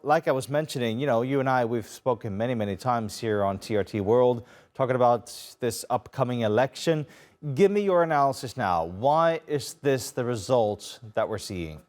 like I was mentioning, you and I, we've spoken many, many times here on TRT World, talking about this upcoming election. Give me your analysis now. Why is this the result that we're seeing?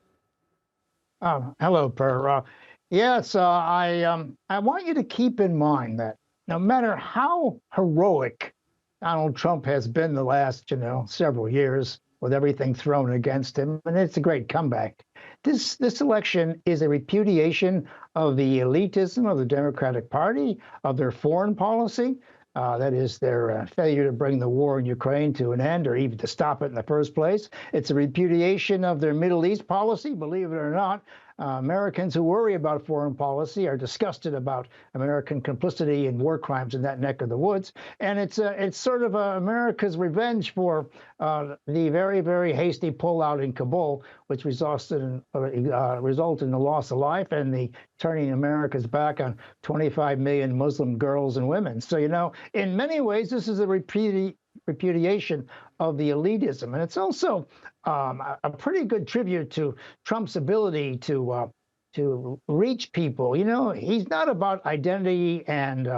Hello, Per. Yes, I want you to keep in mind that no matter how heroic Donald Trump has been the last, several years with everything thrown against him, and it's a great comeback. This election is a repudiation of the elitism of the Democratic Party, of their foreign policy. That is their failure to bring the war in Ukraine to an end or even to stop it in the first place. It's a repudiation of their Middle East policy, believe it or not. Americans who worry about foreign policy are disgusted about American complicity in war crimes in that neck of the woods. And it's sort of America's revenge for the very, very hasty pullout in Kabul, which resulted in the loss of life and the turning America's back on 25 million Muslim girls and women. So, in many ways, this is a repudiation of the elitism. And it's also a pretty good tribute to Trump's ability to reach people. He's not about identity and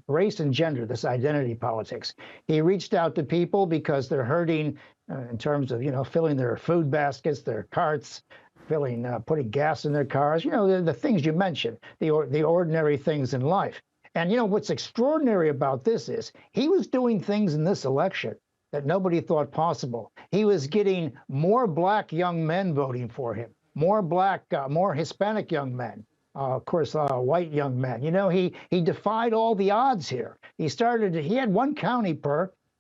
race and gender, this identity politics. He reached out to people because they're hurting in terms of, filling their food baskets, their carts, putting gas in their cars, the things you mentioned, the ordinary things in life. And what's extraordinary about this is he was doing things in this election that nobody thought possible. He was getting more black young men voting for him, more Hispanic young men, of course, white young men. He defied all the odds here. He had one county,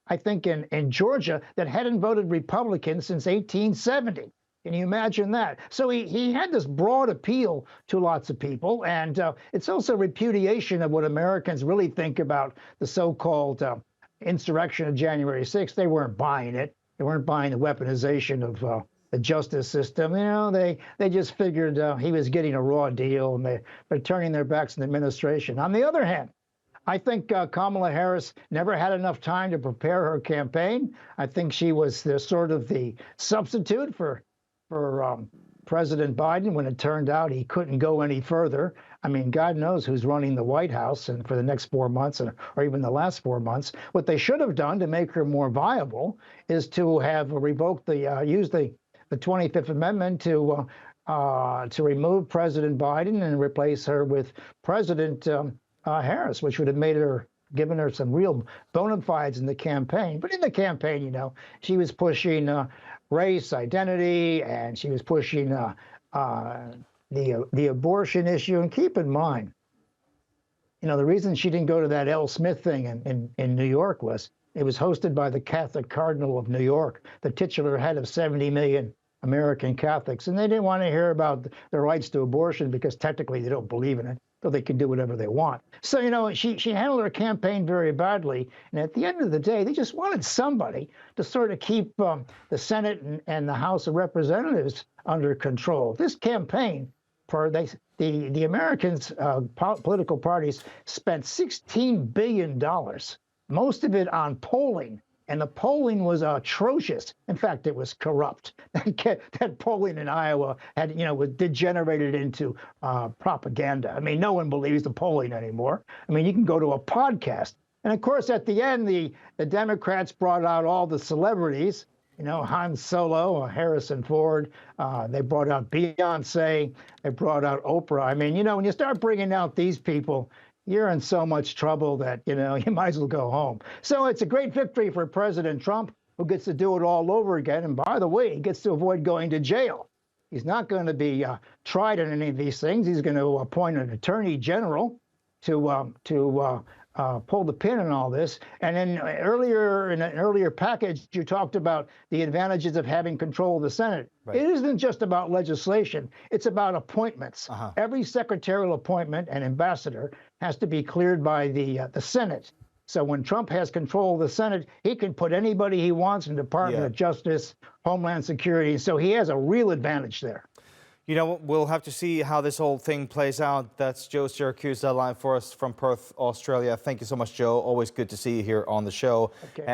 I think in Georgia, that hadn't voted Republican since 1870. Can you imagine that? So he had this broad appeal to lots of people, and it's also repudiation of what Americans really think about the so-called insurrection of January 6th. They weren't buying it. They weren't buying the weaponization of the justice system. They just figured he was getting a raw deal, and they're turning their backs on the administration. On the other hand, I think Kamala Harris never had enough time to prepare her campaign. I think she was the substitute for President Biden when it turned out he couldn't go any further. I mean, God knows who's running the White House and for the next 4 months or even the last 4 months. What they should have done to make her more viable is to have revoked use the 25th Amendment to remove President Biden and replace her with President Harris, which would have given her some real bona fides in the campaign. But in the campaign, she was pushing race, identity, and she was pushing the abortion issue. And keep in mind, the reason she didn't go to that L. Smith thing in New York was it was hosted by the Catholic Cardinal of New York, the titular head of 70 million American Catholics. And they didn't want to hear about their rights to abortion because technically they don't believe in it, so they can do whatever they want. So, she handled her campaign very badly. And at the end of the day, they just wanted somebody to sort of keep the Senate and the House of Representatives under control. This campaign, the Americans, political parties, spent $16 billion, most of it on polling. And the polling was atrocious. In fact, it was corrupt. That polling in Iowa was degenerated into propaganda. I mean, no one believes the polling anymore. I mean, you can go to a podcast. And of course, at the end, the Democrats brought out all the celebrities, Han Solo, Harrison Ford. They brought out Beyonce. They brought out Oprah. I mean, when you start bringing out these people, you're in so much trouble that, you might as well go home. So it's a great victory for President Trump, who gets to do it all over again. And by the way, he gets to avoid going to jail. He's not going to be tried in any of these things. He's going to appoint an attorney general to pull the pin in all this. And then in an earlier package, you talked about the advantages of having control of the Senate. Right. It isn't just about legislation. It's about appointments. Every secretarial appointment and ambassador has to be cleared by the Senate. So when Trump has control of the Senate, he can put anybody he wants in the Department of Justice, Homeland Security. So he has a real advantage there. We'll have to see how this whole thing plays out. That's Joe Siracusa live for us from Perth, Australia. Thank you so much, Joe. Always good to see you here on the show. Okay.